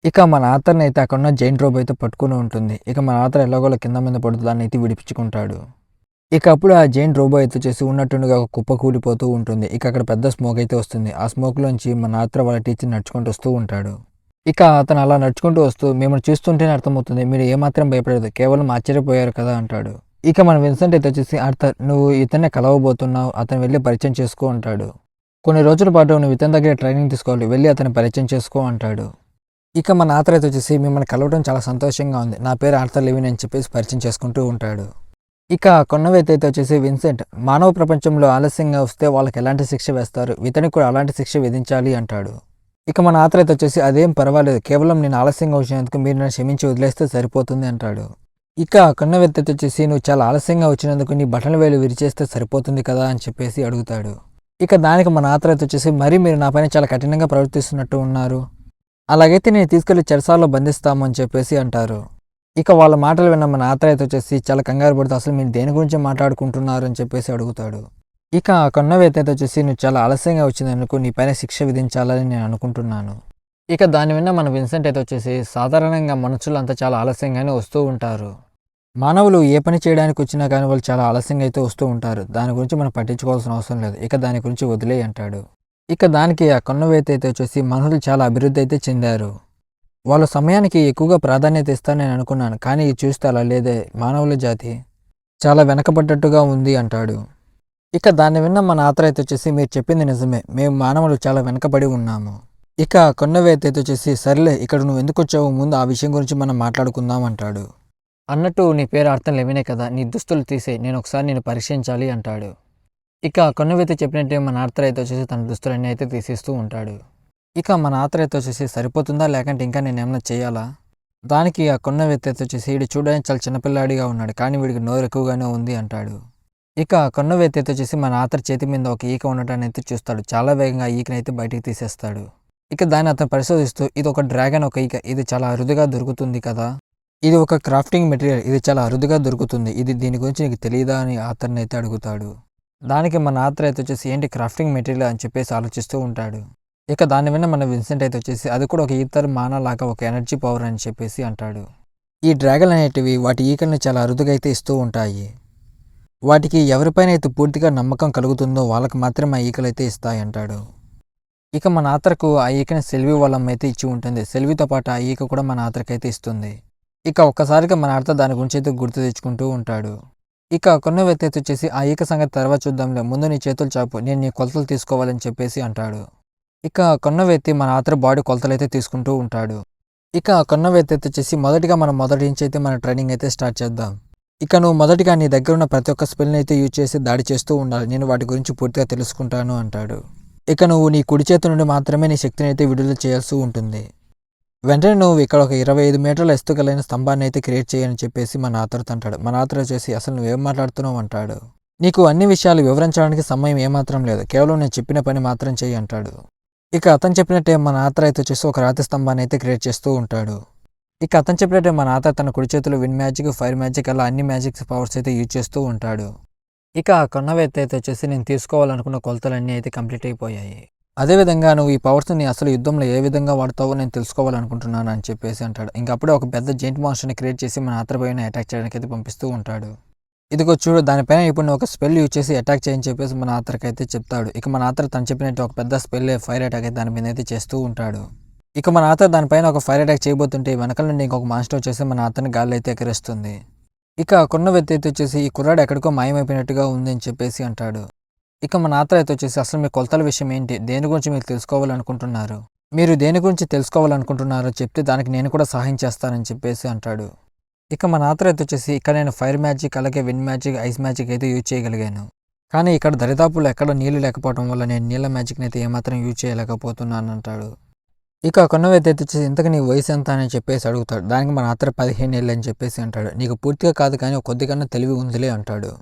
ఇక మన ఆతర్‌నైతే అక్కడున్న జైంట్ రోబో అయితే పట్టుకొని ఉంటుంది. ఇక మన ఆతర్ ఎలాగోలా కింద మీద పడుతూ దాన్నైతే విడిపించుకుంటాడు. ఇక అప్పుడు ఆ జైంట్ రోబో అయితే వచ్చేసి ఉన్నట్టుండిగా ఒక కుప్ప కూలిపోతూ ఉంటుంది. ఇక అక్కడ పెద్ద స్మోక్ అయితే వస్తుంది. ఆ స్మోక్‌లోంచి మన ఆత్ర వాళ్ళ టీచర్ నడుచుకుంటూ వస్తూ ఉంటాడు. ఇక అతను అలా నడుచుకుంటూ వస్తూ మిమ్మల్ని చూస్తుంటేనే అర్థమవుతుంది. మీరు ఏమాత్రం భయపడలేదు. కేవలం ఆశ్చర్యపోయారు కదా అంటాడు. ఇక మన విన్సెంట్ అయితే వచ్చేసి ఆర్థర్ నువ్వు ఇతన్నే కలవబోతున్నావు. అతను వెళ్లి పరిచయం చేసుకో అంటాడు. కొన్ని రోజుల పాటు నువ్వు ఇతని దగ్గర ట్రైనింగ్ తీసుకోవాలి. వెళ్లి అతన్ని పరిచయం చేసుకో అంటాడు. ఇక మన ఆథర్ అయితే వచ్చేసి మిమ్మల్ని కలవడం చాలా సంతోషంగా ఉంది. నా పేరు ఆర్థర్ లెవిన్ అని చెప్పేసి పరిచయం చేసుకుంటూ ఉంటాడు. ఇక కొన్నవైతే అయితే వచ్చేసి విన్సెంట్ మానవ ప్రపంచంలో ఆలస్యంగా వస్తే వాళ్ళకి ఎలాంటి శిక్ష వేస్తారు, ఇతనికి కూడా అలాంటి శిక్ష విధించాలి అంటాడు. ఇక మన ఆథర్ అయితే వచ్చేసి అదేం పర్వాలేదు, కేవలం నేను ఆలస్యంగా వచ్చినందుకు మీరు నన్ను క్షమించి వదిలేస్తే సరిపోతుంది అంటాడు. ఇక కొన్నవైతే వచ్చేసి నువ్వు చాలా ఆలస్యంగా వచ్చినందుకు నీ బటన్ వేలు విరిచేస్తే సరిపోతుంది కదా అని చెప్పేసి అడుగుతాడు. ఇక దానికి మన ఆథర్ అయితే వచ్చేసి మరీ మీరు నా పైన చాలా కఠినంగా ప్రవర్తిస్తున్నట్టు ఉన్నారు, అలాగైతే నేను తీసుకెళ్లి చెరసాలలో బంధిస్తాము అని చెప్పేసి అంటారు. ఇక వాళ్ళ మాటలు విన్న మన ఆత్ర అయితే వచ్చేసి చాలా కంగారు పడుతూ అసలు మీరు దేని గురించి మాట్లాడుకుంటున్నారు అని చెప్పేసి అడుగుతాడు. ఇక కొన్నవేత అయితే వచ్చేసి నువ్వు చాలా ఆలస్యంగా వచ్చినందుకు నీ పైన శిక్ష విధించాలని నేను అనుకుంటున్నాను. ఇక దాన్ని విన్న మన విన్సెంట్ అయితే వచ్చేసి సాధారణంగా మనుషులు అంతా చాలా ఆలస్యంగానే వస్తూ ఉంటారు. మానవులు ఏ పని చేయడానికి వచ్చినా కానీ వాళ్ళు చాలా ఆలస్యంగా అయితే వస్తూ ఉంటారు. దాని గురించి మనం పట్టించుకోవాల్సిన అవసరం లేదు. ఇక దాని గురించి వదిలేయి అంటాడు. ఇక దానికి ఆ కొన్నవేత అయితే వచ్చేసి మనుషులు చాలా అభివృద్ధి అయితే చెందారు. వాళ్ళ సమయానికి ఎక్కువగా ప్రాధాన్యత ఇస్తారని నేను అనుకున్నాను, కానీ ఇది చూస్తే అలా లేదే, మానవుల జాతి చాలా వెనకబడ్డట్టుగా ఉంది అంటాడు. ఇక దాన్ని విన్న మన ఆత్ర అయితే వచ్చేసి మీరు చెప్పింది నిజమే, మేము మానవులు చాలా వెనకబడి ఉన్నాము. ఇక కొన్నవేత అయితే వచ్చేసి సర్లే ఇక్కడ నువ్వు ఎందుకు వచ్చావు, ముందు ఆ విషయం గురించి మనం మాట్లాడుకుందాం అంటాడు. అన్నట్టు నీ పేరు అర్థం లెవినే కదా, నీ దుస్తులు తీసే నేను ఒకసారి నేను పరీక్షించాలి అంటాడు. ఇక కొన్నవైతే చెప్పినట్టే మన ఆర్థర్ అయితే వచ్చేసి తన దుస్తులన్నీ అయితే తీసేస్తూ ఉంటాడు. ఇక మన ఆత్ర అయితే వచ్చేసి సరిపోతుందా లేకంటే ఇంకా నేను ఏమైనా చేయాలా? దానికి ఆ కొన్నవైతే వచ్చేసి వీడు చూడడానికి చాలా చిన్నపిల్లాడిగా ఉన్నాడు, కానీ వీడికి నోరు ఎక్కువగానే ఉంది అంటాడు. ఇక కొన్నవైతే వచ్చేసి మన ఆత్ర చేతి మీద ఒక ఈక ఉండటాన్ని అయితే చూస్తాడు. చాలా వేగంగా ఆ ఈకనైతే బయటికి తీసేస్తాడు. ఇక దాన్ని అతను పరిశోధిస్తూ ఇది ఒక డ్రాగన్ ఒక ఈక, ఇది చాలా అరుదుగా దొరుకుతుంది కదా, ఇది ఒక క్రాఫ్టింగ్ మెటీరియల్, ఇది చాలా అరుదుగా దొరుకుతుంది, ఇది దీని గురించి నీకు తెలియదా అని ఆతర్ని అయితే అడుగుతాడు. దానికి మన ఆత్ర అయితే వచ్చేసి ఏంటి క్రాఫ్టింగ్ మెటీరియల్ అని చెప్పేసి ఆలోచిస్తూ ఉంటాడు. ఇక దాని విన్న మన విన్సెంట్ అయితే వచ్చేసి అది కూడా ఒక ఈతర్ మానలాగా ఒక ఎనర్జీ పవర్ అని చెప్పేసి అంటాడు. ఈ డ్రాగన్ అనేటివి వాటి ఈకల్ని చాలా అరుదుగా అయితే ఇస్తూ ఉంటాయి. వాటికి ఎవరిపైన అయితే పూర్తిగా నమ్మకం కలుగుతుందో వాళ్ళకి మాత్రమే ఆ ఈకలు అయితే ఇస్తాయి అంటాడు. ఇక మన ఆత్రకు ఆ ఈకని సెల్వి వాళ్ళమ్మ అయితే ఇచ్చి ఉంటుంది. సెల్వితో పాటు ఆ ఈక కూడా మన ఆత్రకైతే ఇస్తుంది. ఇక ఒక్కసారిగా మన ఆత్ర దాని గురించి అయితే గుర్తు తెచ్చుకుంటూ ఉంటాడు. ఇక కొన్నవైతే వచ్చేసి ఆ ఈక సంగతి తర్వాత చూద్దాంలే, ముందు నీ చేతులు చాపు, నేను నీ కొలతలు తీసుకోవాలని చెప్పేసి అంటాడు. ఇక కొన్నవెత్తి మన ఆత్ర బాడీ కొలతలైతే తీసుకుంటూ ఉంటాడు. ఇక కొన్నవెత్తి వచ్చేసి మొదటిగా మనం మొదటి నుంచి అయితే మన ట్రైనింగ్ అయితే స్టార్ట్ చేద్దాం. ఇక నువ్వు మొదటిగా నీ దగ్గర ఉన్న ప్రతి ఒక్క స్పెల్ని అయితే యూజ్ చేసి దాడి చేస్తూ ఉండాలి, నేను వాటి గురించి పూర్తిగా తెలుసుకుంటాను అంటాడు. ఇక నువ్వు నీ కుడి చేతి నుండి మాత్రమే నీ శక్తిని అయితే విడుదల చేయాల్సి ఉంటుంది. వెంటనే నువ్వు ఇక్కడ ఒక 25 మీటర్ల ఎత్తుగలైన స్తంభాన్ని అయితే క్రియేట్ చేయని చెప్పేసి మన ఆతరతో అంటాడు. మన ఆతర వచ్చేసి అసలు నువ్వేం మాట్లాడుతున్నావు అంటాడు. నీకు అన్ని విషయాలు వివరించడానికి సమయం ఏమాత్రం లేదు, కేవలం నేను చెప్పిన పని మాత్రం చేయి అంటాడు. ఇక అతను చెప్పినట్టే మన ఆతర అయితే వచ్చేసి ఒక రాతి స్తంభాన్ని అయితే క్రియేట్ చేస్తూ ఉంటాడు. ఇక అతను చెప్పినట్టే మన ఆతర తన కుడి చేతిలో విన్ మ్యాజిక్, ఫైర్ మ్యాజిక్ అలా అన్ని మ్యాజిక్స్ పవర్స్ అయితే యూజ్ చేస్తూ ఉంటాడు. ఇక కొన్నవైతే అయితే వచ్చేసి నేను తీసుకోవాలనుకున్న కొలతలన్నీ అయితే కంప్లీట్ అయిపోయాయి. అదేవిధంగా నువ్వు ఈ పవర్స్ని అసలు యుద్ధంలో ఏ విధంగా వాడతావో నేను తెలుసుకోవాలనుకుంటున్నాను అని చెప్పేసి అంటాడు. ఇంక అప్పుడే ఒక పెద్ద జెయింట్ మాన్స్టర్ని క్రియేట్ చేసి మన ఆత్ర పైన అటాక్ చేయడానికి అయితే పంపిస్తూ ఉంటాడు. ఇదిగో చూడు, దానిపైన ఇప్పుడు నువ్వు ఒక స్పెల్ యూజ్ చేసి అటాక్ చేయని చెప్పేసి మన ఆత్రకి అయితే చెప్తాడు. ఇక మన ఆత్ర తను చెప్పినట్టు ఒక పెద్ద స్పెల్ ఫైర్ అటాక్ అయితే దాని మీద అయితే చేస్తూ ఉంటాడు. ఇక మన ఆత్ర దానిపైన ఒక ఫైర్ అటాక్ చేయబోతుంటే వెనకాల నుండి ఇంకొక మాన్స్టర్ వచ్చేసి మన ఆత్రని గాల్లో అయితే ఎగరేస్తుంది. ఇక కొన్న వ్యక్తి అయితే వచ్చేసి ఈ కుర్రాడు ఎక్కడికో మాయమైపోయినట్టుగా ఉంది అని చెప్పేసి అంటాడు. ఇక మన ఆత్ర అయితే వచ్చేసి అసలు మీ కొలతల విషయం ఏంటి, దేని గురించి మీరు తెలుసుకోవాలనుకుంటున్నారు, మీరు దేని గురించి తెలుసుకోవాలనుకుంటున్నారో చెప్తే దానికి నేను కూడా సహాయం చేస్తానని చెప్పేసి అంటాడు. ఇక మన ఆత్ర అయితే వచ్చేసి ఇక్కడ నేను ఫైర్ మ్యాజిక్ అలాగే విండ్ మ్యాజిక్, ఐస్ మ్యాజిక్ అయితే యూజ్ చేయగలిగాను, కానీ ఇక్కడ దరిదాపుల్లో ఎక్కడ నీళ్లు లేకపోవడం వల్ల నేను నీళ్ళ మ్యాజిక్ని అయితే ఏమాత్రం యూజ్ చేయలేకపోతున్నాను అంటాడు. ఇక కొన్నవైతే వచ్చేసి ఇంతకు నీ వయసు ఎంత అని చెప్పేసి అడుగుతాడు. దానికి మన ఆత్ర 15 ఏళ్ళు అని చెప్పేసి అంటాడు. నీకు పూర్తిగా కాదు కానీ కొద్దిగా తెలివి ఉందిలే అంటాడు.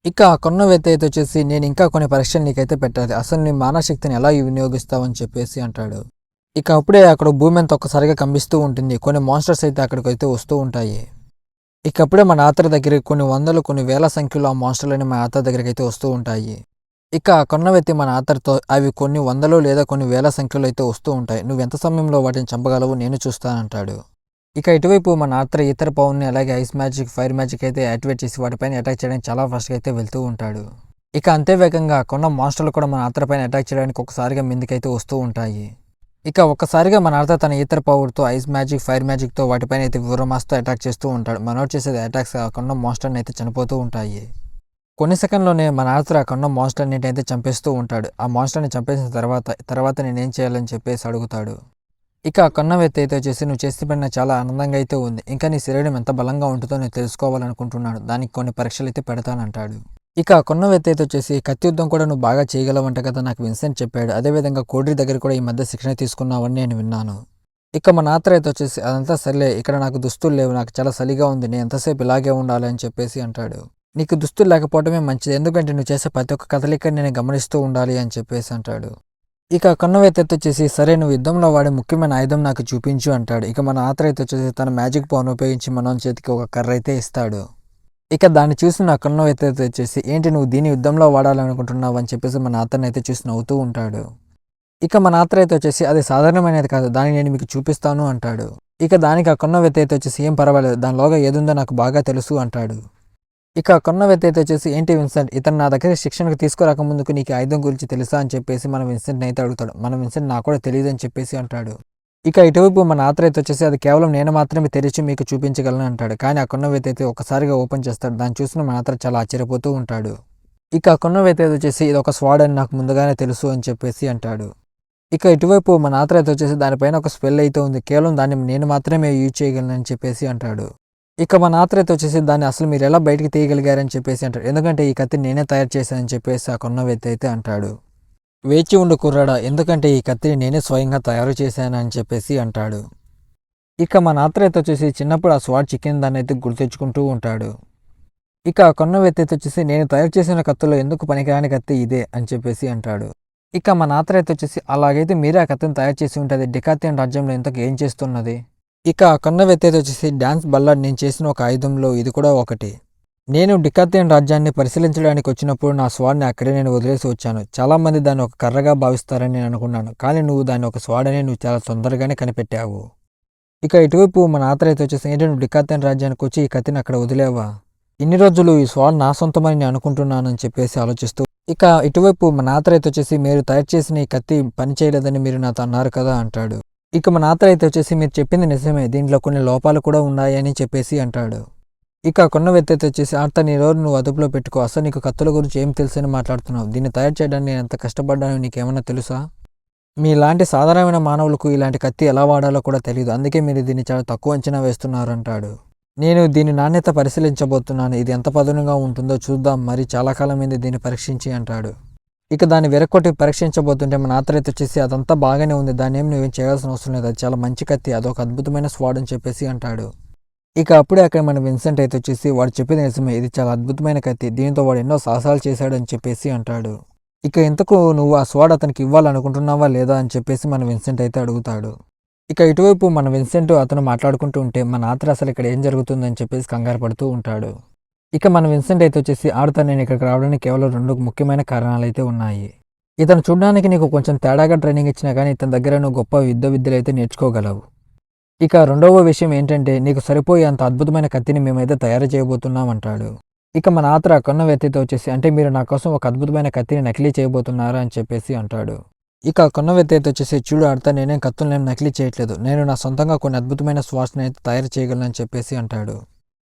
ఇక కొన్నవైతే అయితే వచ్చేసి నేను ఇంకా కొన్ని పరీక్షలు నీకైతే పెట్టాలి, అసలు నీ మానశక్తిని ఎలా వినియోగిస్తావని చెప్పేసి అంటాడు. ఇక అప్పుడే అక్కడ భూమి అంతా ఒక్కసారిగా కంపిస్తూ ఉంటుంది. కొన్ని మాన్స్టర్స్ అయితే అక్కడికి అయితే వస్తూ ఉంటాయి. ఇక అప్పుడే మన ఆత్ర దగ్గరికి కొన్ని వందలు కొన్ని వేల సంఖ్యలో ఆ మాన్స్టర్లని మన ఆత్ర దగ్గరికి అయితే వస్తూ ఉంటాయి. ఇక కొన్న వ్యక్తి మన ఆతర్తో అవి కొన్ని వందలు లేదా కొన్ని వేల సంఖ్యలో అయితే వస్తూ ఉంటాయి. నువ్వెంత సమయంలో వాటిని చంపగలవు నేను చూస్తానంటాడు. ఇక ఇటువైపు మన ఆత్ర ఇతర పవర్‌ని అలాగే ఐస్ మ్యాజిక్, ఫైర్ మ్యాజిక్ అయితే యాక్టివేట్ చేసి వాటిపైన అటాక్ చేయడానికి చాలా ఫాస్ట్‌గా అయితే వెళ్తూ ఉంటాడు. ఇక అంతే వేగంగా కొన్న మాన్స్టర్‌లు కూడా మన ఆత్ర పైన అటాక్ చేయడానికి ఒక్కసారిగా మీదకైతే వస్తూ ఉంటాయి. ఇక ఒక్కసారిగా మన ఆత్ర తన ఇతర పవర్‌తో ఐస్ మ్యాజిక్, ఫైర్ మ్యాజిక్‌తో వాటిపైన అయితే బ్రహ్మాస్త్రంతో అటాక్ చేస్తూ ఉంటాడు. మనోడు చేసేది అటాక్స్ కాకుండా మాన్స్టర్‌ని అయితే చనిపోతూ ఉంటాయి. కొన్ని సెకండ్‌లోనే మన ఆత్ర కొన్న మాన్స్టర్‌నైతే చంపేస్తూ ఉంటాడు. ఆ మాన్స్టర్‌ని చంపేసిన తర్వాత నేనేం చేయాలని చెప్పేసి అడుగుతాడు. ఇక కొన్న వ్యక్తి అయితే వచ్చేసి నువ్వు చేసిన పని నాకు చాలా ఆనందంగా అయితే ఉంది. ఇంకా నీ శరీరం ఎంత బలంగా ఉంటుందో నేను తెలుసుకోవాలనుకుంటున్నాను. దానికి కొన్ని పరీక్షలు అయితే పెడతానంటాడు. ఇక కొన్న వ్యక్తి అయితే వచ్చేసి కత్తి యుద్ధం కూడా నువ్వు బాగా చేయగలవంట కదా నాకు విన్సెంట్ చెప్పాడు. అదేవిధంగా కోడ్రి దగ్గర కూడా ఈ మధ్య శిక్షణ తీసుకున్నావని నేను విన్నాను. ఇక మన ఆత్ర అయితే వచ్చేసి అదంతా సర్లే ఇక్కడ నాకు దుస్తులు లేవు నాకు చాలా చలిగా ఉంది నేను ఎంతసేపు ఇలాగే ఉండాలి అని చెప్పేసి అంటాడు. నీకు దుస్తులు లేకపోవడమే మంచిది ఎందుకంటే నువ్వు చేసే ప్రతి ఒక్క కదలిక నేను గమనిస్తూ ఉండాలి అని చెప్పేసి అంటాడు. ఇక కొన్నవైతే వచ్చేసి సరే నువ్వు యుద్ధంలో వాడే ముఖ్యమైన ఆయుధం నాకు చూపించు అంటాడు. ఇక మన ఆత్ర అయితే వచ్చేసి తన మ్యాజిక్ పవర్ ఉపయోగించి మనోని చేతికి ఒక కర్ర అయితే ఇస్తాడు. ఇక దాన్ని చూసి నా కొన్నవైతే వచ్చేసి ఏంటి నువ్వు దీన్ని యుద్ధంలో వాడాలనుకుంటున్నావు అని చెప్పేసి మన ఆత్రని అయితే చూసి నవ్వుతూ ఉంటాడు. ఇక మన ఆత్ర అయితే వచ్చేసి అది సాధారణమైనది కాదు దాన్ని నేను మీకు చూపిస్తాను అంటాడు. ఇక దానికి ఆ కొన్నవైతే అయితే వచ్చేసి ఏం పర్వాలేదు దానిలోగా ఏదుందో నాకు బాగా తెలుసు అంటాడు. ఇక కొన్న వ్యక్తి అయితే వచ్చేసి ఏంటి విన్సెంట్ ఇతను నా దగ్గర శిక్షణకు తీసుకురాకముందుకు నీకు ఆయుధం గురించి తెలుసా అని చెప్పేసి మన విన్సెంట్ని అయితే అడుగుతాడు. మన విన్సెంట్ నాకు కూడా తెలియదు అని చెప్పేసి అంటాడు. ఇక ఇటువైపు మన ఆత్ర అయితే వచ్చేసి అది కేవలం నేను మాత్రమే తెరిచి మీకు చూపించగలను అంటాడు. కానీ ఆ కొన్న వ్యక్తి అయితే ఒకసారిగా ఓపెన్ చేస్తాడు. దాన్ని చూసిన మన ఆత్ర చాలా ఆశ్చర్యపోతూ ఉంటాడు. ఇక ఆ కొన్న వ్యక్తి అయితే వచ్చేసి ఇది ఒక స్వాడ్ అని నాకు ముందుగానే తెలుసు అని చెప్పేసి అంటాడు. ఇక ఇటువైపు మన ఆత్ర అయితే వచ్చేసి దానిపైన ఒక స్పెల్ అయితే ఉంది కేవలం దాన్ని నేను మాత్రమే యూజ్ చేయగలను అని చెప్పేసి అంటాడు. ఇక మన ఆత్ర అయితే వచ్చేసి దాన్ని అసలు మీరు ఎలా బయటికి తీయగలిగారని చెప్పేసి అంటాడు. ఎందుకంటే ఈ కత్తిని నేనే తయారు చేశానని చెప్పేసి ఆ కొన్న వ్యక్తి అయితే అంటాడు. వేచి ఉండు కుర్రాడా ఎందుకంటే ఈ కత్తిని నేనే స్వయంగా తయారు చేశానని చెప్పేసి అంటాడు. ఇక మన ఆత్ర అయితే వచ్చేసి చిన్నప్పుడు ఆ స్వాడ్ చికెన్ దాన్ని అయితే గుర్తెచ్చుకుంటూ ఉంటాడు. ఇక ఆ కొన్న వ్యక్తి అయితే వచ్చేసి నేను తయారు చేసిన కత్తిలో ఎందుకు పనికిరాని కత్తి ఇదే అని చెప్పేసి అంటాడు. ఇక మన ఆత్ర అయితే వచ్చేసి అలాగైతే మీరే ఆ కత్తిని తయారు చేసి ఉంటుంది డికాథియన్ రాజ్యంలో ఇంతకు ఏం చేస్తున్నది. ఇక ఆ కొన్న వ్యక్తి అయితే వచ్చేసి డాన్స్ బల్లాడ్ నేను చేసిన ఒక ఆయుధంలో ఇది కూడా ఒకటి. నేను డికాథియన్ రాజ్యాన్ని పరిశీలించడానికి వచ్చినప్పుడు నా స్వాడ్ని అక్కడే నేను వదిలేసి వచ్చాను. చాలామంది దాన్ని ఒక కర్రగా భావిస్తారని నేను అనుకున్నాను. కానీ నువ్వు దాన్ని ఒక స్వాడని నువ్వు చాలా తొందరగానే కనిపెట్టావు. ఇక ఇటువైపు మన ఆత్ర అయితే వచ్చేసి ఏంటి నువ్వు డికాథియన్ రాజ్యానికి వచ్చి ఈ కత్తిని అక్కడ వదిలేవా ఇన్ని రోజులు ఈ స్వాడ్ నా సొంతమని నేను అనుకుంటున్నానని చెప్పేసి ఆలోచిస్తూ ఇక ఇటువైపు మన ఆత్ర అయితే వచ్చేసి మీరు తయారు చేసిన ఈ కత్తి పని చేయలేదని మీరు నాతో అన్నారు కదా అంటాడు. ఇక మన ఆత్ర అయితే వచ్చేసి మీరు చెప్పింది నిజమే దీంట్లో కొన్ని లోపాలు కూడా ఉన్నాయని చెప్పేసి అంటాడు. ఇక కొన్న వ్యక్తి అయితే వచ్చేసి ఆర్త నీ రోజు నువ్వు అదుపులో పెట్టుకో అసలు నీకు కత్తుల గురించి ఏం తెలుసని మాట్లాడుతున్నావు దీన్ని తయారు చేయడానికి నేను ఎంత కష్టపడ్డానో నీకేమన్నా తెలుసా మీలాంటి సాధారణమైన మానవులకు ఇలాంటి కత్తి ఎలా వాడాలో కూడా తెలియదు అందుకే మీరు దీన్ని చాలా తక్కువ అంచనా వేస్తున్నారు అంటాడు. నేను దీని నాణ్యత పరిశీలించబోతున్నాను ఇది ఎంత పదునుగా ఉంటుందో చూద్దాం మరి చాలా కాలం మీద దీన్ని పరీక్షించి అంటాడు. ఇక దాన్ని వెరక్కొట్టి పరీక్షించబోతుంటే మన ఆత్ర అయితే వచ్చేసి అదంతా బాగానే ఉంది దాన్ని ఏం నువ్వేం చేయాల్సిన అవసరం లేదు అది చాలా మంచి కత్తి అదొక అద్భుతమైన స్వాడ్ అని చెప్పేసి అంటాడు. ఇక అప్పుడే అక్కడ మన విన్సెంట్ అయితే వచ్చేసి వాడు చెప్పేది నిజమే ఇది చాలా అద్భుతమైన కత్తి దీంతో వాడు ఎన్నో సాహసాలు చేశాడని చెప్పేసి అంటాడు. ఇక ఇంతకు నువ్వు ఆ స్వాడ్ అతనికి ఇవ్వాలనుకుంటున్నావా లేదా అని చెప్పేసి మన విన్సెంట్ అయితే అడుగుతాడు. ఇక ఇటువైపు మన విన్సెంట్ అతను మాట్లాడుకుంటూ ఉంటే మన ఆత్ర అసలు ఇక్కడ ఏం జరుగుతుందని చెప్పేసి కంగారు పడుతూ ఉంటాడు. ఇక మన విన్సెంట్ అయితే వచ్చేసి ఆడుతా నేను ఇక్కడికి రావడానికి కేవలం 2 ముఖ్యమైన కారణాలు అయితే ఉన్నాయి. ఇతను చూడడానికి నీకు కొంచెం తేడాగా ట్రైనింగ్ ఇచ్చినా కానీ ఇతని దగ్గర నువ్వు గొప్ప విద్యలు అయితే నేర్చుకోగలవు. ఇక రెండవ విషయం ఏంటంటే నీకు సరిపోయే అంత అద్భుతమైన కత్తిని మేమైతే తయారు చేయబోతున్నాం అంటాడు. ఇక మన ఆత్ర కొన్న వ్యక్తితో వచ్చేసి అంటే మీరు నా కోసం ఒక అద్భుతమైన కత్తిని నకిలీ చేయబోతున్నారా అని చెప్పేసి అంటాడు. ఇక కొన్న వ్యక్తి అయితే వచ్చేసి చూడు ఆడతా నేనేం కత్తులను నకిలీ చేయట్లేదు నేను నా సొంతంగా కొన్ని అద్భుతమైన స్వాట్స్ని అయితే తయారు చేయగలను చెప్పేసి అంటాడు.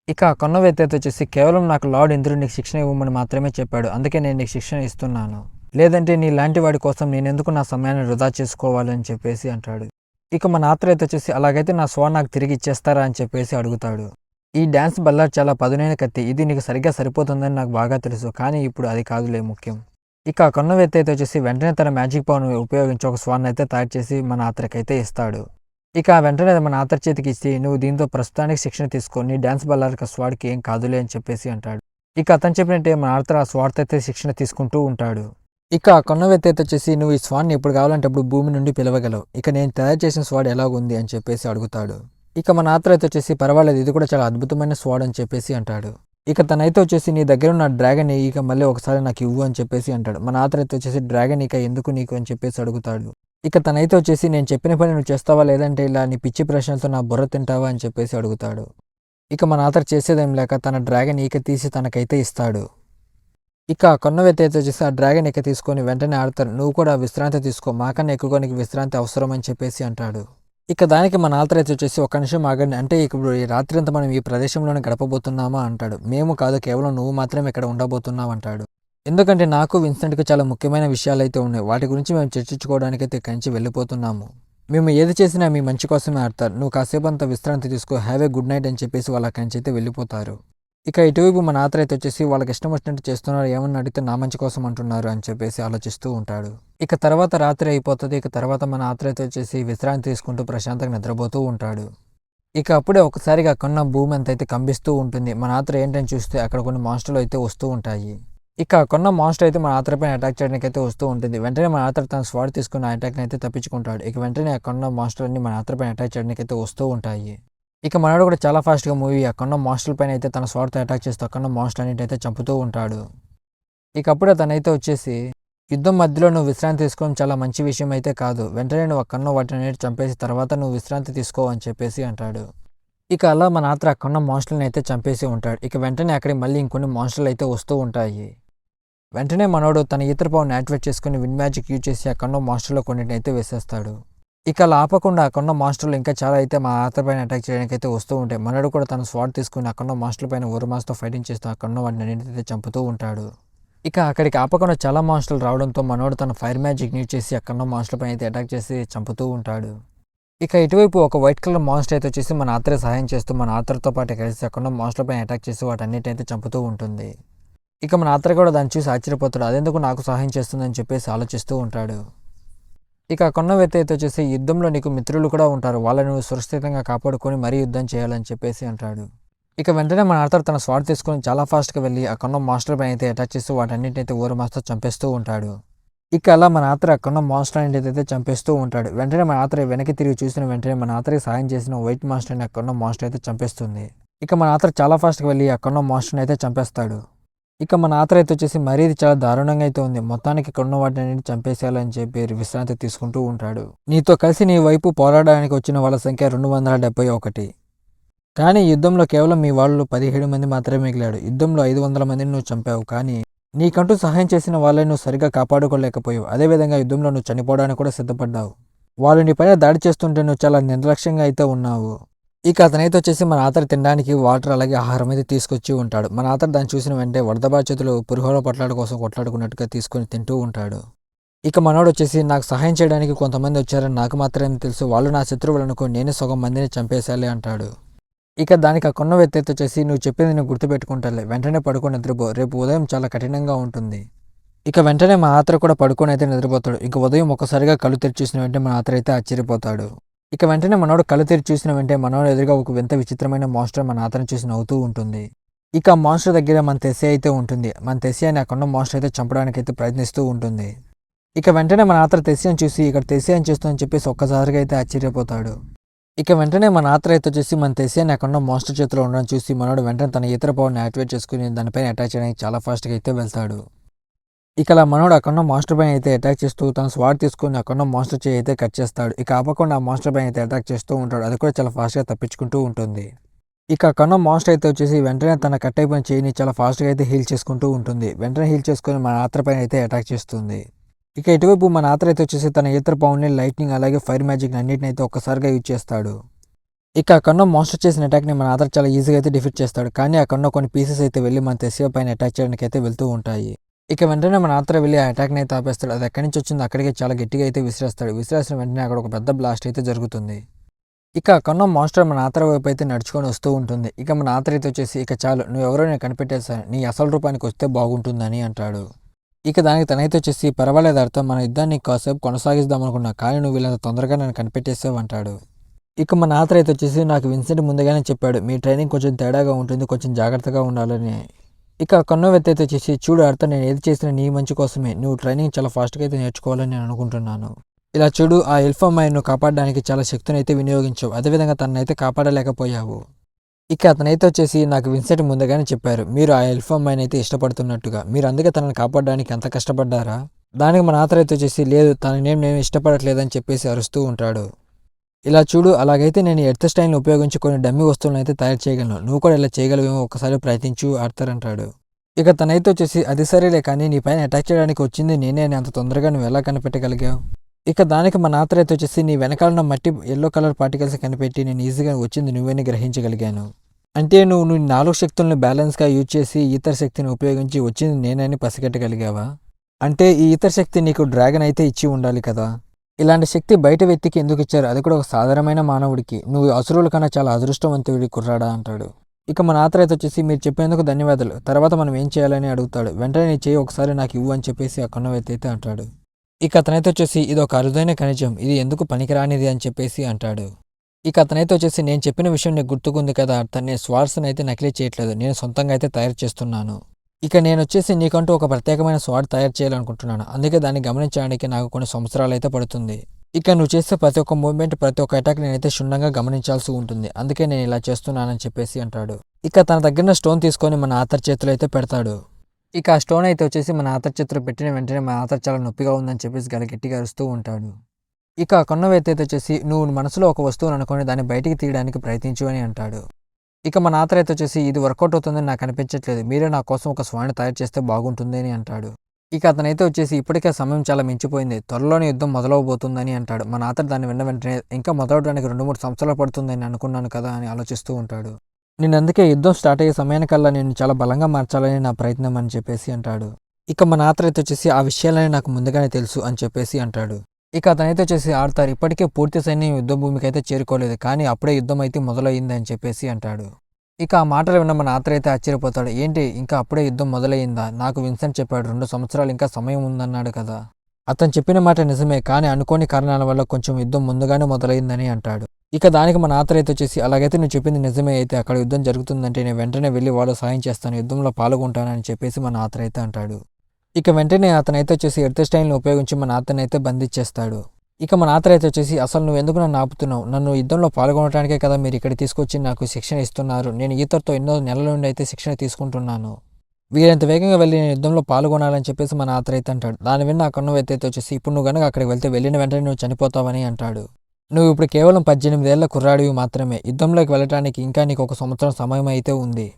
ఇక కొన్న వ్యక్తి అయితే వచ్చేసి కేవలం నాకు లార్డ్ ఇంద్రుడు నీకు శిక్షణ ఇవ్వమని మాత్రమే చెప్పాడు అందుకే నేను నీకు శిక్షణ ఇస్తున్నాను లేదంటే నీ లాంటి వాడి కోసం నేనెందుకు నా సమయాన్ని వృధా చేసుకోవాలని చెప్పేసి అంటాడు. ఇక మన ఆత్ర అయితే వచ్చేసి అలాగైతే నా స్వాడ్ నాకు తిరిగి ఇచ్చేస్తారా అని చెప్పేసి అడుగుతాడు. ఈ డ్యాన్స్ బల్లాడ్ చాలా పదునైన కత్తి ఇది నీకు సరిగ్గా సరిపోతుందని నాకు బాగా తెలుసు కానీ ఇప్పుడు అది కాదులే ముఖ్యం. ఇక కొన్న వ్యక్తి అయితే వచ్చేసి వెంటనే తన మ్యాజిక్ పవర్ని ఉపయోగించి ఒక స్వాడ్ని అయితే తయారు చేసి మన ఆత్రకైతే ఇస్తాడు. ఇక వెంటనే మన ఆత్ర చేతికి ఇచ్చి నువ్వు దీంతో ప్రస్తుతానికి శిక్షణ తీసుకో నీ డ్యాన్స్ బల్లార్కి స్వాడ్కి ఏం కాదులే అని చెప్పేసి అంటాడు. ఇక అతను చెప్పినట్టే మన ఆత్ర ఆ స్వాడ్తో అయితే శిక్షణ తీసుకుంటూ ఉంటాడు. ఇక కొన్న వ్యక్తి అయితే వచ్చేసి నువ్వు ఈ స్వాడ్ని ఎప్పుడు కావాలంటే అప్పుడు భూమి నుండి పిలవగలవు ఇక నేను తయారు చేసిన స్వాడ్ ఎలాగుంది అని చెప్పేసి అడుగుతాడు. ఇక మన ఆత్ర అయితే వచ్చేసి పర్వాలేదు ఇది కూడా చాలా అద్భుతమైన స్వాడ్ అని చెప్పేసి అంటాడు. ఇక తనైతే వచ్చేసి నీ దగ్గర ఉన్న డ్రాగన్ ఇక మళ్ళీ ఒకసారి నాకు ఇవ్వు అని చెప్పేసి అంటాడు. మన ఆతర్ అయితే వచ్చేసి డ్రాగన్ ఇక ఎందుకు నీకు అని చెప్పేసి అడుగుతాడు. ఇక తనైతే వచ్చేసి నేను చెప్పిన పని నువ్వు చేస్తావా లేదంటే ఇలా నీ పిచ్చి ప్రశ్నలతో నా బుర్ర తింటావా అని చెప్పేసి అడుగుతాడు. ఇక మన ఆతర్ చేసేదేం లేక తన డ్రాగన్ ఈక తీసి తనకైతే ఇస్తాడు. ఇక కొన్నవైతే అయితే వచ్చేసి ఆ డ్రాగన్ ఇక తీసుకొని వెంటనే ఆడతారు. నువ్వు కూడా విశ్రాంతి తీసుకో, మాకన్నా ఎక్కువగా నీకు విశ్రాంతి అవసరం అని చెప్పేసి అంటాడు. ఇక దానికి మన ఆల్టర్ అయితే వచ్చేసి ఒక్క నిమిషం ఆగండి, అంటే ఇప్పుడు ఈ రాత్రి అంతా మనం ఈ ప్రదేశంలోనే గడపబోతున్నామా అంటాడు. మేము కాదు, కేవలం నువ్వు మాత్రమే ఇక్కడ ఉండబోతున్నావు అంటాడు. ఎందుకంటే నాకు విన్సెంట్కి చాలా ముఖ్యమైన విషయాలు అయితే ఉన్నాయి, వాటి గురించి మేము చర్చించుకోవడానికైతే కంచి వెళ్ళిపోతున్నాము. మేము ఏది చేసినా మీ మంచి కోసమే ఆడతారు, నువ్వు కాసేపు అంతా విశ్రాంతి తీసుకో, హ్యావ్ ఏ గుడ్ నైట్ అని చెప్పేసి వాళ్ళ కంచి అయితే వెళ్ళిపోతారు. ఇక ఇటువైపు మన ఆత్ర అయితే వచ్చేసి వాళ్ళకి ఇష్టం వచ్చినట్టు చేస్తున్నారు, ఏమన్నా అడిగితే నా మంచి కోసం అంటున్నారు అని చెప్పేసి ఆలోచిస్తూ ఉంటాడు. ఇక తర్వాత రాత్రి అయిపోతుంది. ఇక తర్వాత మన ఆత్ర అయితే వచ్చేసి విశ్రాంతి తీసుకుంటూ ప్రశాంతంగా నిద్రపోతూ ఉంటాడు. ఇక అప్పుడే ఒకసారిగా కొన్న భూమి అంత అయితే కంపిస్తూ ఉంటుంది. మన ఆత్ర ఏంటని చూస్తే అక్కడ కొన్ని మాన్స్టర్లు అయితే వస్తూ ఉంటాయి. ఇక కొన్న మాన్స్టర్ అయితే మన ఆత్ర పైన అటాక్ చేయడానికి అయితే వస్తూ ఉంటుంది. వెంటనే మన ఆత్ర తన స్వాడ్ తీసుకుని ఆ అటాక్ని అయితే తప్పించుకుంటాడు. ఇక వెంటనే ఆ కొన్న మాన్స్టర్ అన్ని మన ఆత్ర పైన అటాక్ చేయడానికి అయితే వస్తూ ఉంటాయి. ఇక మనోడు కూడా చాలా ఫాస్ట్గా మూవీ ఆ కొన్న మాన్స్టర్ పైన అయితే తన స్వాడ్తో అటాక్ చేస్తూ అక్కడ మాన్స్టర్ అన్నిటి అయితే చంపుతూ ఉంటాడు. ఇక అప్పుడే తనైతే వచ్చేసి యుద్ధం మధ్యలో నువ్వు విశ్రాంతి తీసుకోవడం చాలా మంచి విషయం అయితే కాదు, వెంటనే నువ్వు అక్కడన్న వాటిని చంపేసి తర్వాత నువ్వు విశ్రాంతి తీసుకో అని చెప్పేసి అంటాడు. ఇక అలా మన ఆత్ర అక్కడున్న మాన్స్టర్ని అయితే చంపేసి ఉంటాడు. ఇక వెంటనే అక్కడికి మళ్ళీ ఇంకొన్ని మాన్స్టర్లు అయితే వస్తూ ఉంటాయి. వెంటనే మనోడు తన ఈతర పవర్ని యాక్టివేట్ చేసుకుని విన్ మ్యాజిక్ యూజ్ చేసి అక్కడున్న మాన్స్టర్లో కొన్నిటిని అయితే వేసేస్తాడు. ఇక అలా ఆపకుండా అక్కడున్న మాన్స్టర్లు ఇంకా చాలా అయితే మా ఆత్ర పైన అటాక్ చేయడానికి అయితే వస్తూ ఉంటాయి. మనోడు కూడా తన స్వాడ్ తీసుకుని అక్కడున్న మాన్స్టర్ల పైన ఓరమాస్తో ఫైటింగ్ చేస్తూ అక్కడున్న వాటిని అన్నింటినీ చంపుతూ ఉంటాడు. ఇక అక్కడికి ఆపకుండా చాలా మాన్స్టర్లు రావడంతో మనోడు తన ఫైర్ మ్యాజిక్ యూజ్ చేసి అక్కడున్న మాన్స్టర్ల పైన అయితే అటాక్ చేసి చంపుతూ ఉంటాడు. ఇక ఇటువైపు ఒక వైట్ కలర్ మాన్స్టర్ అయితే వచ్చేసి మన ఆత్రే సహాయం చేస్తూ మన ఆత్రతో పాటు కలిసి అక్కడున్న మాన్స్టర్ల పైన అటాక్ చేసి వాటన్నిటినైతే చంపుతూ ఉంటుంది. ఇక మన ఆత్ర కూడా దాన్ని చూసి ఆశ్చర్యపోతాడు, అదెందుకు నాకు సహాయం చేస్తుందని చెప్పేసి ఆలోచిస్తూ ఉంటాడు. ఇక కొన్న వ్యక్తి అయితే వచ్చేసి యుద్ధంలో నీకు మిత్రులు కూడా ఉంటారు, వాళ్ళని సురక్షితంగా కాపాడుకొని మరీ యుద్ధం చేయాలని చెప్పేసి అంటాడు. ఇక వెంటనే మన ఆర్థర్ తన స్వాడ్ తీసుకొని చాలా ఫాస్ట్గా వెళ్ళి ఆ కొన్న మాస్టర్ పైన అయితే అటాక్ చేస్తూ వాటన్నిటినైతే ఓర మాస్టర్ చంపేస్తూ ఉంటాడు. ఇక అలా మన ఆత్ర కొన్న మాస్టర్ అయితే చంపేస్తూ ఉంటాడు. వెంటనే మన ఆత్ర వెనక్కి తిరిగి చూసిన వెంటనే మన ఆత్రకి సాయం చేసిన వైట్ మాస్టర్ అని కొన్న మాస్టర్ అయితే చంపేస్తుంది. ఇక మన ఆత్ర చాలా ఫాస్ట్గా వెళ్ళి ఆ కొన్న మాస్టర్ని అయితే చంపేస్తాడు. ఇక మన ఆత్ర అయితే వచ్చేసి మరీ ఇది చాలా దారుణంగా అయితే ఉంది, మొత్తానికి కొన్న వాటిని చంపేసేయాలని చెప్పి విశ్రాంతి తీసుకుంటూ ఉంటాడు. నీతో కలిసి నీ వైపు పోరాడడానికి వచ్చిన వాళ్ళ సంఖ్య 271, కానీ యుద్ధంలో కేవలం మీ వాళ్ళు 17 మంది మాత్రమే మిగిలాడు. యుద్ధంలో 500 మందిని నువ్వు చంపావు, కానీ నీకంటూ సహాయం చేసిన వాళ్ళని నువ్వు సరిగ్గా కాపాడుకోలేకపోయావు. అదేవిధంగా యుద్ధంలో నువ్వు చనిపోవడానికి కూడా సిద్ధపడ్డావు. వాళ్ళు నీ పైన దాడి చేస్తుంటే నువ్వు చాలా నిర్లక్ష్యంగా అయితే ఉన్నావు. ఇక అతనైతే వచ్చేసి మన ఆతర్ తినడానికి వాటర్ అలాగే ఆహారం అయితే తీసుకొచ్చి ఉంటాడు. మన ఆతర్ దాన్ని చూసిన వెంటనే వరద బాధ్యతలు పురుహోల పట్లాడు కోసం కొట్లాడుకున్నట్టుగా తీసుకొని తింటూ ఉంటాడు. ఇక మనోడు వచ్చేసి నాకు సహాయం చేయడానికి కొంతమంది వచ్చారని నాకు మాత్రమే తెలుసు, వాళ్ళు నా శత్రువులనుకో నేనే సగం మందిని చంపేశాలి అంటాడు. ఇక దానికి ఆ కొన్న వ్యక్తి వచ్చేసి నువ్వు చెప్పింది నేను గుర్తుపెట్టుకుంటాలే, వెంటనే పడుకొని నిద్రపో, రేపు ఉదయం చాలా కఠినంగా ఉంటుంది. ఇక వెంటనే మా ఆత్ర కూడా పడుకొని అయితే నిద్రపోతాడు. ఇక ఉదయం ఒక్కసారిగా కళ్ళు తెరిచి చూసిన వెంటనే మన ఆత్ర అయితే ఆశ్చర్యపోతాడు. ఇక వెంటనే మనోడు కళ్ళు తెరిచి చూసిన వెంటనే మనోడు ఎదురుగా ఒక వింత విచిత్రమైన మాన్స్టర్ మన ఆత్రను చూసి నవ్వుతూ ఉంటుంది. ఇక ఆ మాన్స్టర్ దగ్గర మన తెస్సి అయితే ఉంటుంది. మన తెస్సి అని ఆ కొన్న మాన్స్టర్ అయితే చంపడానికి అయితే ప్రయత్నిస్తూ ఉంటుంది. ఇక వెంటనే మన ఆత్ర తెస్సి అని చూసి ఇక్కడ తెస్సి అని చేస్తుందని చెప్పేసి ఒక్కసారిగా అయితే ఆశ్చర్యపోతాడు. ఇక వెంటనే మన ఆత్ర అయితే వచ్చేసి మన తెస్సి అని అక్కడ మాన్స్టర్ చేతిలో ఉండడం చూసి మనోడు వెంటనే తన ఇతర పవర్ని యాక్టివేట్ చేసుకుని దానిపైన అటాక్ చేయడానికి చాలా ఫాస్ట్గా అయితే వెళ్తాడు. ఇక అలా మనోడు అక్కడ మాన్స్టర్ పైన అయితే అటాక్ చేస్తూ తన స్వాడ్ తీసుకుని అక్కడ మాన్స్టర్ చేయి అయితే కట్ చేస్తాడు. ఇక ఆపకుండా ఆ మాన్స్టర్ పైన అయితే అటాక్ చేస్తూ ఉంటాడు, అది కూడా చాలా ఫాస్ట్గా తప్పించుకుంటూ ఉంటుంది. ఇక అక్కడ మాన్స్టర్ అయితే వచ్చేసి వెంటనే తన కట్ అయిపోయిన చేయిని చాలా ఫాస్ట్గా అయితే హీల్ చేసుకుంటూ ఉంటుంది. వెంటనే హీల్ చేసుకుని మన ఆత్ర పైన అయితే అటాక్ చేస్తుంది. ఇక ఇటువైపు మన ఆత్ర అయితే వచ్చేసి తన ఇతర పవర్ని లైట్నింగ్ అలాగే ఫైర్ మ్యాజిక్ అన్నిటిని అయితే ఒక్కసారిగా యూజ్ చేస్తాడు. ఇక ఆ కన్నా మాన్స్టర్ చేసిన అటాక్ని మన ఆత్ర చాలా ఈజీగా అయితే డిఫీట్ చేస్తాడు, కానీ ఆ కన్నా కొన్ని పీసెస్ అయితే వెళ్ళి మన తెస్సి పైన అటాక్ చేయడానికి అయితే వెళ్తూ ఉంటాయి. ఇక వెంటనే మన ఆత్ర వెళ్ళి ఆ అటాక్ని అయితే ఆపేస్తాడు. అది ఎక్కడి నుంచి వచ్చిందో అక్కడికి చాలా గట్టిగా అయితే విసిరేస్తాడు. విసిరేసిన వెంటనే అక్కడ ఒక పెద్ద బ్లాస్ట్ అయితే జరుగుతుంది. ఇక ఆ కన్నా మాన్స్టర్ మన ఆత్ర వైపు అయితే నడుచుకొని వస్తూ ఉంటుంది. ఇక మన ఆత్ర అయితే వచ్చేసి ఇక చాలు నువ్వు ఎవరో నేను కనిపెట్టేశాను, నీ అసలు రూపానికి వస్తే బాగుంటుందని అంటాడు. ఇక దానికి తనైతే వచ్చేసి పర్వాలేదు అర్థం, మన యుద్ధాన్ని కాసేపు కొనసాగిద్దాం అనుకున్నా, కానీ నువ్వు వీళ్ళంత తొందరగా నన్ను కనిపెట్టేసావు అంటాడు. ఇక మన ఆత్ర అయితే వచ్చేసి నాకు విన్సెంట్ ముందుగానే చెప్పాడు, మీ ట్రైనింగ్ కొంచెం తేడాగా ఉంటుంది, కొంచెం జాగ్రత్తగా ఉండాలని. ఇక కొన్న వ్యక్తి అయితే వచ్చేసి చూడు అర్థం, నేను ఏది చేసినా నీ మంచి కోసమే, నువ్వు ట్రైనింగ్ చాలా ఫాస్ట్గా అయితే నేర్చుకోవాలని నేను అనుకుంటున్నాను. ఇలా చూడు, ఆ ఎల్ఫ్ అమ్మాయిని నువ్వు కాపాడడానికి చాలా శక్తిని అయితే వినియోగించావు, అదేవిధంగా తనైతే కాపాడలేకపోయావు. ఇక అతనైతే వచ్చేసి నాకు విన్సెంట్ ముందుగానే చెప్పారు మీరు ఆ ఎల్ఫ్ అమ్మాయిని అయితే ఇష్టపడుతున్నట్టుగా, మీరు అందుకే తనని కాపాడడానికి ఎంత కష్టపడ్డారా? దానికి మన ఆతర్ అయితే వచ్చేసి లేదు తననేం నేను ఇష్టపడట్లేదని చెప్పేసి అరుస్తూ ఉంటాడు. ఇలా చూడు అలాగైతే నేను ఎర్త్ స్టైల్ని ఉపయోగించి కొన్ని డమ్మీ వస్తువులను అయితే తయారు చేయగలను, నువ్వు కూడా ఇలా చేయగలవేమో ఒకసారి ప్రయత్నించు ఆర్థర్ అంటాడు. ఇక తనైతే వచ్చేసి అది సరేలే కానీ నీ పైన అటాక్ చేయడానికి వచ్చింది నేనే అని అంత తొందరగా నువ్వు ఎలా కనిపెట్టగలిగావు? ఇక దానికి మన ఆతర్ అయితే వచ్చేసి నీ వెనకాలన్న మట్టి ఎల్లో కలర్ పార్టికల్స్ కనిపెట్టి నేను ఈజీగా వచ్చింది నువ్వేని గ్రహించగలిగాను. అంటే నువ్వు నీ 4 శక్తులను బ్యాలెన్స్గా యూజ్ చేసి ఈతర్ శక్తిని ఉపయోగించి వచ్చింది నేనని పసిగట్టగలిగావా? అంటే ఈ ఈతర్ శక్తి నీకు డ్రాగన్ అయితే ఇచ్చి ఉండాలి కదా. ఇలాంటి శక్తి బయట వ్యక్తికి ఎందుకు ఇచ్చారు, అది కూడా ఒక సాధారణమైన మానవుడికి, నువ్వు అసురుల కన్నా చాలా అదృష్టవంతుడి కుర్రాడా అంటాడు. ఇక మన ఆతర్ అయితే వచ్చేసి మీరు చెప్పేందుకు ధన్యవాదాలు, తర్వాత మనం ఏం చేయాలని అడుగుతాడు. వెంటనే నీ చేయి ఒకసారి నాకు ఇవ్వు అని చెప్పేసి ఆ కొన్న వ్యక్తి అయితే అంటాడు. ఇక అతనైతే వచ్చేసి ఇది ఒక అరుదైన ఖనిజం, ఇది ఎందుకు పనికిరానిది అని చెప్పేసి అంటాడు. ఇక అతనైతే వచ్చేసి నేను చెప్పిన విషయం నీకు గుర్తుకుంది కదా అర్థం, నేను స్వార్డ్స్ని అయితే నకిలీ చేయట్లేదు, నేను సొంతంగా అయితే తయారు చేస్తున్నాను. ఇక నేను వచ్చేసి నీకంటూ ఒక ప్రత్యేకమైన స్వాడ్ తయారు చేయాలనుకుంటున్నాను, అందుకే దాన్ని గమనించడానికి నాకు కొన్ని సంవత్సరాలు అయితే పడుతుంది. ఇక నువ్వు చేసే ప్రతి ఒక్క మూవ్మెంట్ ప్రతి ఒక్క అటాక్ నేనైతే క్షుణ్ణంగా గమనించాల్సి ఉంటుంది, అందుకే నేను ఇలా చేస్తున్నానని చెప్పేసి అంటాడు. ఇక తన దగ్గర స్టోన్ తీసుకొని మన ఆతర్ చేతిలో అయితే పెడతాడు. ఇక ఆ స్టోన్ అయితే వచ్చేసి మన ఆతర్ చేతిలో పెట్టిన వెంటనే మన ఆతర్ చాలా నొప్పిగా ఉందని చెప్పేసి గట్టిగా అరుస్తూ ఉంటాడు. ఇక ఆ కొన్న వ్యక్తి అయితే వచ్చేసి నువ్వు మనసులో ఒక వస్తువును అనుకొని దాన్ని బయటికి తీయడానికి ప్రయత్నించు అని అంటాడు. ఇక మన ఆతర్ అయితే వచ్చేసి ఇది వర్కౌట్ అవుతుందని నాకు అనిపించట్లేదు, మీరే నా కోసం ఒక స్వాడ్ని తయారు చేస్తే బాగుంటుంది అని అంటాడు. ఇక అతనైతే వచ్చేసి ఇప్పటికే సమయం చాలా మించిపోయింది, త్వరలోనే యుద్ధం మొదలవబోతుందని అంటాడు. మన ఆతర్ దాన్ని విన్న వెంటనే ఇంకా మొదలవడానికి 2-3 సంవత్సరాలు పడుతుందని అనుకున్నాను కదా అని ఆలోచిస్తూ ఉంటాడు. నేను అందుకే యుద్ధం స్టార్ట్ అయ్యే సమయానికల్లా నేను చాలా బలంగా మార్చాలని నా ప్రయత్నం అని చెప్పేసి అంటాడు. ఇక మన ఆతర్ అయితే వచ్చేసి ఆ విషయాలని నాకు ముందుగానే తెలుసు అని చెప్పేసి అంటాడు. ఇక అతనైతే వచ్చేసి ఆడతారు ఇప్పటికే పూర్తి సైన్యం యుద్ధ భూమికి అయితే చేరుకోలేదు, కానీ అప్పుడే యుద్ధం అయితే మొదలయ్యింది అని చెప్పేసి అంటాడు. ఇక ఆ మాటలు విన్న మన ఆతర్ అయితే ఆశ్చర్యపోతాడు. ఏంటి ఇంకా అప్పుడే యుద్ధం మొదలయ్యిందా, నాకు విన్సెంట్ చెప్పాడు 2 సంవత్సరాలు ఇంకా సమయం ఉందన్నాడు కదా. అతను చెప్పిన మాట నిజమే, కానీ అనుకోని కారణాల వల్ల కొంచెం యుద్ధం ముందుగానే మొదలైందని అంటాడు. ఇక దానికి మన ఆతర్ అయితే వచ్చేసి అలాగైతే నువ్వు చెప్పింది నిజమే అయితే అక్కడ యుద్ధం జరుగుతుందంటే నేను వెంటనే వెళ్ళి వాళ్ళు సాయం చేస్తాను, యుద్ధంలో పాల్గొంటానని చెప్పేసి మన ఆతర్ అయితే అంటాడు. ఇక వెంటనే అతనైతే వచ్చేసి ఎర్త్ స్టైల్ని ఉపయోగించి మన ఆతర్ని అయితే బంధించేస్తాడు. ఇక మన ఆతర్ అయితే వచ్చేసి అసలు నువ్వు ఎందుకు నన్ను ఆపుతున్నావు, నన్ను యుద్ధంలో పాల్గొనడానికే కదా మీరు ఇక్కడ తీసుకొచ్చి నాకు శిక్షణ ఇస్తున్నారు, నేను ఈతర్తో ఎన్నో నెలల నుండి అయితే శిక్షణ తీసుకుంటున్నాను, వీరంత వేగంగా వెళ్ళి నేను యుద్ధంలో పాల్గొనాలని చెప్పేసి మన ఆతర్ అయితే అంటాడు. దాని విన్న ఆ కొన్న వ్యక్తి అయితే వచ్చేసి ఇప్పుడు నువ్వు కనుక అక్కడికి వెళ్తే వెళ్ళిన వెంటనే నువ్వు చనిపోతావని అంటాడు. నువ్వు ఇప్పుడు కేవలం 18 ఏళ్ల కుర్రాడివి మాత్రమే, యుద్ధంలోకి వెళ్ళడానికి ఇంకా నీకు 1 సంవత్సరం సమయం అయితే ఉంది.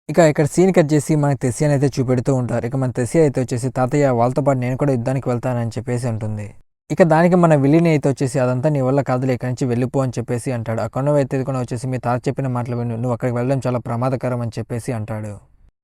ఇక ఇక్కడ సీన్ కట్ చేసి మనకి తెసియాని అయితే చూపెడుతూ ఉంటారు. ఇక మన తెసియా అయితే వచ్చేసి తాతయ్య వాళ్ళతో పాటు నేను కూడా యుద్ధానికి వెళ్తానని చెప్పేసి అంటుంది. ఇక దానికి మన విల్లిని అయితే వచ్చేసి అదంతా నీ వల్ల కాదులే, ఇక్కడి నుంచి వెళ్ళిపో అని చెప్పేసి అంటాడు. ఆ కొన్న వ్యక్తి కూడా వచ్చేసి మీ తాత చెప్పిన మాటలు విను, నువ్వు అక్కడికి వెళ్ళడం చాలా ప్రమాదకరం అని చెప్పేసి అంటాడు.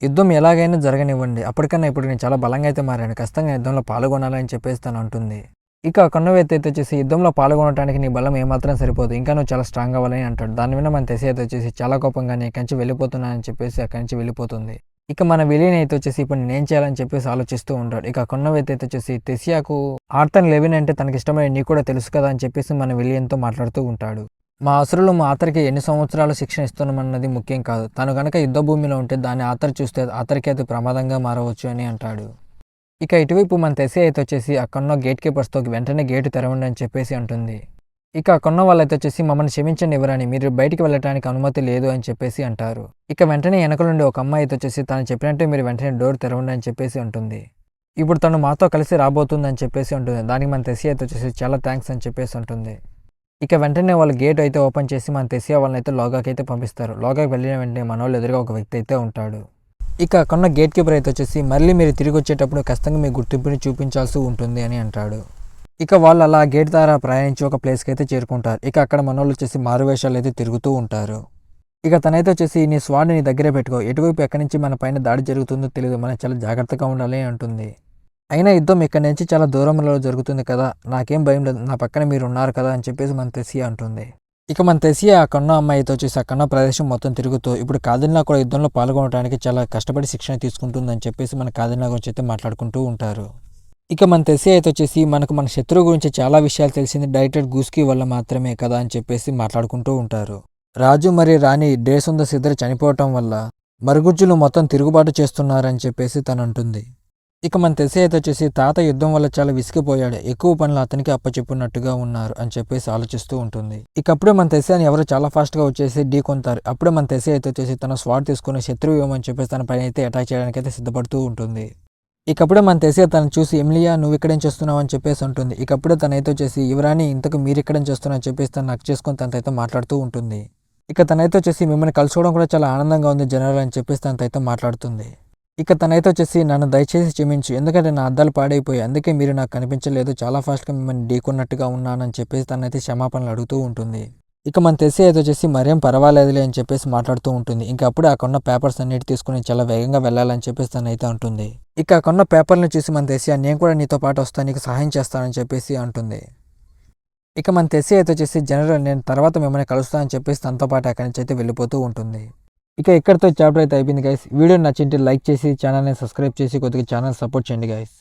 యుద్ధం ఎలాగైనా జరగనివ్వండి, అప్పటికన్నా ఇప్పుడు నేను చాలా బలంగా అయితే మారాను, ఖచ్చితంగా యుద్ధంలో పాల్గొనాలని చెప్పేసి తను అంటుంది. ఇక ఆ కొన్న వ్యక్తి అయితే వచ్చేసి యుద్ధంలో పాల్గొనడానికి నీ బలం ఏమాత్రం సరిపోదు, ఇంకా నువ్వు చాలా స్ట్రాంగ్ అవ్వాలని అంటాడు. దాని విన్న మన తెసి అయితే వచ్చేసి చాలా కోపంగా నేను ఇక్కడి నుంచి వెళ్ళిపోతున్నానని చెప్పేసి అక్కడి నుంచి వెళ్ళిపోతుంది. ఇక మన విలీన్ అయితే వచ్చేసి ఇప్పుడు నేనేం చేయాలని చెప్పేసి ఆలోచిస్తూ ఉంటాడు. ఇక కొన్న వ్యక్తి అయితే వచ్చేసి తెసియాకు ఆర్తన్ లెవిన్ అంటే తనకి ఇష్టమైన నీకు కూడా తెలుసు కదా అని చెప్పేసి మన విలియన్తో మాట్లాడుతూ ఉంటాడు. మా అసురులు మా ఆతరికి ఎన్ని సంవత్సరాలు శిక్షణ ఇస్తున్నామన్నది ముఖ్యం కాదు, తను కనుక యుద్ధ భూమిలో ఉంటే దాన్ని ఆతర్ చూస్తే ఆతరికి అది ప్రమాదంగా మారవచ్చు అని అంటాడు. ఇక ఇటువైపు మన తెసి అయితే వచ్చేసి అక్కడున్న గేట్ కీపర్స్తో వెంటనే గేటు తెరవండి అని చెప్పేసి అంటుంది. ఇక అక్కడున్న వాళ్ళైతే వచ్చేసి మమ్మల్ని క్షమించండి ఎవరని, మీరు బయటికి వెళ్ళడానికి అనుమతి లేదు అని చెప్పేసి అంటారు. ఇక వెంటనే వెనక నుండి ఒక అమ్మాయి అయితే వచ్చేసి తను చెప్పినట్టే మీరు వెంటనే డోర్ తెరవండి అని చెప్పేసి అంటుంది. ఇప్పుడు తను మాతో కలిసి రాబోతుంది అని చెప్పేసి ఉంటుంది. దానికి మన తెసి అయితే వచ్చేసి చాలా థ్యాంక్స్ అని చెప్పేసి ఉంటుంది. ఇక వెంటనే వాళ్ళు గేట్ అయితే ఓపెన్ చేసి మన తెసియా వాళ్ళని అయితే లోగాకి అయితే పంపిస్తారు. లోగాకి వెళ్ళిన వెంటనే మన వాళ్ళు ఎదురుగా ఒక వ్యక్తి అయితే ఉంటాడు. ఇక కొన్న గేట్ కీపర్ అయితే వచ్చేసి మళ్ళీ మీరు తిరిగి వచ్చేటప్పుడు ఖచ్చితంగా మీ గుర్తింపుని చూపించాల్సి ఉంటుంది అని అంటాడు. ఇక వాళ్ళు అలా గేట్ ద్వారా ప్రయాణించి ఒక ప్లేస్కి అయితే చేరుకుంటారు. ఇక అక్కడ మన వాళ్ళు వచ్చేసి మారువేషాలు అయితే తిరుగుతూ ఉంటారు. ఇక తనైతే వచ్చేసి నీ స్వాడ్ని నీ దగ్గరే పెట్టుకో, ఎటువైపు ఎక్కడి నుంచి మన పైన దాడి జరుగుతుందో తెలియదు, మనం చాలా జాగ్రత్తగా ఉండాలి అంటుంది. అయినా యుద్ధం ఇక్కడి నుంచి చాలా దూరంలో జరుగుతుంది కదా, నాకేం భయం లేదు, నా పక్కన మీరు ఉన్నారు కదా అని చెప్పేసి మన తెసియా అంటుంది. ఇక మన తెసియా ఆ కన్న అమ్మాయితో వచ్చేసి ఆ కన్న ప్రదేశం మొత్తం తిరుగుతూ ఇప్పుడు కాదిల్నా కూడా యుద్ధంలో పాల్గొనడానికి చాలా కష్టపడి శిక్షణ తీసుకుంటుందని చెప్పేసి మన కాదిల్నా గురించి అయితే మాట్లాడుకుంటూ ఉంటారు. ఇక మన తెసియా అయితే వచ్చేసి మనకు మన శత్రువు గురించి చాలా విషయాలు తెలిసింది డైరెక్టర్ గూస్కీ వల్ల మాత్రమే కదా అని చెప్పేసి మాట్లాడుకుంటూ ఉంటారు. రాజు మరియు రాణి డేసుందస్ ఇద్దరు చనిపోవటం వల్ల మరుగుజ్జులు మొత్తం తిరుగుబాటు చేస్తున్నారని చెప్పేసి తను అంటుంది. ఇక మన తెస్సి అయితే వచ్చేసి తాత యుద్ధం వల్ల చాలా విసిగిపోయాడు, ఎక్కువ పనులు అతనికి అప్పచెప్పినట్టుగా ఉన్నారు అని చెప్పేసి ఆలోచిస్తూ ఉంటుంది. ఇక అప్పుడే మన తెస్సి అని ఎవరు చాలా ఫాస్ట్ గా వచ్చేసి ఢీకొంటారు. అప్పుడే మన తెస్సి అయితే వచ్చేసి తన స్వాట్ తీసుకుని శత్రువు ఏమని చెప్పేసి తన పైన అయితే అటాక్ చేయడానికి అయితే సిద్ధపడుతూ ఉంటుంది. ఇకప్పుడే మన తెస్సి తను చూసి ఎమిలియా నువ్వు ఇక్కడేం చేస్తున్నావు అని చెప్పేసి ఉంటుంది. ఇకప్పుడే తనైతే వచ్చేసి యువరాణి ఇంతకు మీరు ఇక్కడేం చేస్తున్నా అని చెప్పేసి తను నక్ చేసుకొని తనతో మాట్లాడుతూ ఉంటుంది. ఇక తనైతే వచ్చేసి మిమ్మల్ని కలుసుకోవడం కూడా చాలా ఆనందంగా ఉంది జనరల్ అని చెప్పేసి తనతో మాట్లాడుతుంది. ఇక తనైతే వచ్చేసి నన్ను దయచేసి క్షమించు, ఎందుకంటే నా అద్దాలు పాడైపోయాయి, అందుకే మీరు నాకు కనిపించలేదు, చాలా ఫాస్ట్గా మిమ్మల్ని ఢీకొన్నట్టుగా ఉన్నానని చెప్పేసి తనైతే క్షమాపణలు అడుగుతూ ఉంటుంది. ఇక మన తెస్సి అయితే వచ్చేసి మరేం పర్వాలేదులే అని చెప్పేసి మాట్లాడుతూ ఉంటుంది. ఇంకా అప్పుడు ఆ కొన్న పేపర్స్ అన్నిటి తీసుకుని చాలా వేగంగా వెళ్ళాలని చెప్పేసి తనైతే అంటుంది. ఇక ఆ కొన్న పేపర్లను చూసి మన తెస్సి నేను కూడా నీతో పాటు వస్తాను, నీకు సహాయం చేస్తానని చెప్పేసి అంటుంది. ఇక మన తెస్సి అయితే వచ్చేసి జనరల్ నేను తర్వాత మిమ్మల్ని కలుస్తానని చెప్పేసి తనతో పాటు అక్కడి నుంచి అయితే వెళ్ళిపోతూ ఉంటుంది. ఇక ఇక్కడితో చాప్టర్ అయితే అయిపోయింది గైస్. వీడియో నచ్చింటే లైక్ చేసి ఛానల్ని సబ్స్క్రైబ్ చేసి కొద్దిగా ఛానల్ సపోర్ట్ చేయండి గైస్.